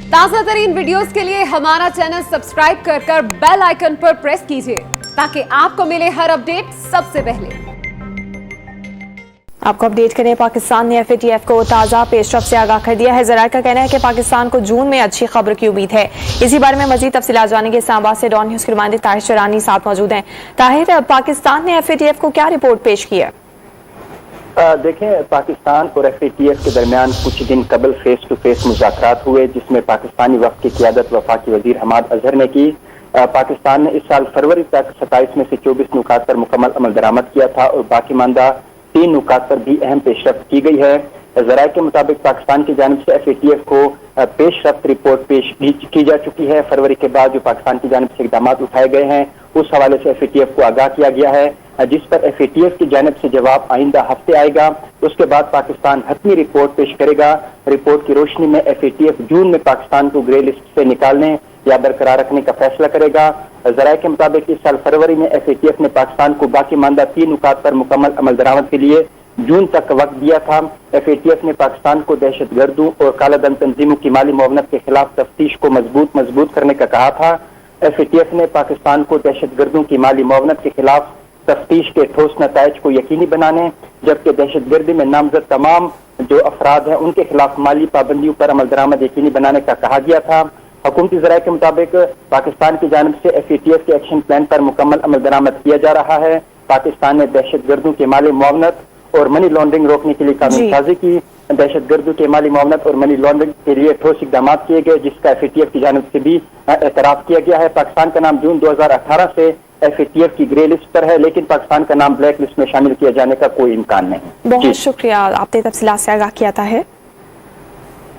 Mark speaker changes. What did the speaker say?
Speaker 1: ताज़ा तरीन वीडियोस के लिए हमारा चैनल सब्सक्राइब कर बेल आइकन पर प्रेस कीजिए ताकि आपको मिले हर अपडेट सबसे पहले।
Speaker 2: आपको अपडेट करें, पाकिस्तान ने FATF को ताज़ा पेशरफ से आगाह कर दिया है। ज़राए का कहना है कि पाकिस्तान को जून में अच्छी खबर की उम्मीद है। इसी बारे में मजीद तफसीलात जानेंगे। इस्लामाबाद से डॉन न्यूज़ के नुमाइंदे ताहिर शरानी साथ मौजूद हैं। ताहिर, पाकिस्तान ने FATF को क्या रिपोर्ट पेश की है?
Speaker 3: देखें, पाकिस्तान और FATF के दरमियान कुछ दिन कबल फेस टू फेस मुज़ाकरात हुए, जिसमें पाकिस्तानी वफ़द की क़ियादत वफाकी वज़ीर हमाद अजहर ने की। पाकिस्तान ने इस साल फरवरी तक 27 में से 24 नुकात पर मुकम्मल अमल दरामद किया था और बाकी मानदा 3 नुकात पर भी अहम पेशरफ्त की गई है। ज़राए के मुताबिक पाकिस्तान की जानिब से FATF को पेशरफ्त रिपोर्ट पेश भी की जा चुकी है। फरवरी के बाद जो पाकिस्तान की जानिब से इक़दाम उठाए गए हैं उस हवाले से FATF को आगाह किया गया है, जिस पर FATF की जानिब से जवाब आइंदा हफ्ते आएगा। उसके बाद पाकिस्तान हतमी रिपोर्ट पेश करेगा। रिपोर्ट की रोशनी में FATF जून में पाकिस्तान को ग्रे लिस्ट से निकालने या बरकरार रखने का फैसला करेगा। ज़राए के मुताबिक इस साल फरवरी में FATF ने पाकिस्तान को बाकी मानदा 3 नुकात पर मुकम्मल अमल दरामद के लिए जून तक वक्त दिया था। FATF ने पाकिस्तान को दहशत गर्दों और कालाधन तंजीमों की माली मुआवनत के खिलाफ तफ्तीश को मजबूत करने का कहा था। FATF ने पाकिस्तान को दहशत गर्दों की माली मुआवनत के खिलाफ तफ्तीश के ठोस नताइज को यकीनी बनाने, जबकि दहशत गर्दी में नामजद तमाम जो अफराद हैं उनके खिलाफ माली पाबंदियों पर अमल दरामद यकीनी बनाने का कहा गया था। हुकूमती ज़राए के मुताबिक पाकिस्तान की जानिब से FATF के एक्शन प्लान पर मुकम्मल अमल दरामद किया जा रहा है। पाकिस्तान ने दहशत गर्दों के माली मुआवनत और मनी लॉन्ड्रिंग रोकने के लिए कानून साजी की। दहशत गर्दों के माली मुआवनत और मनी लॉन्ड्रिंग के लिए ठोस इक़दाम किए गए, जिसका FATF की जानिब से भी एतराफ़ किया गया है। पाकिस्तान का नाम जून 2018 से FATF की ग्रे लिस्ट पर है, लेकिन पाकिस्तान का नाम ब्लैक लिस्ट में शामिल किया जाने का कोई इम्कान नहीं।
Speaker 2: बहुत शुक्रिया, आपने तफसीलात से आगाह किया था।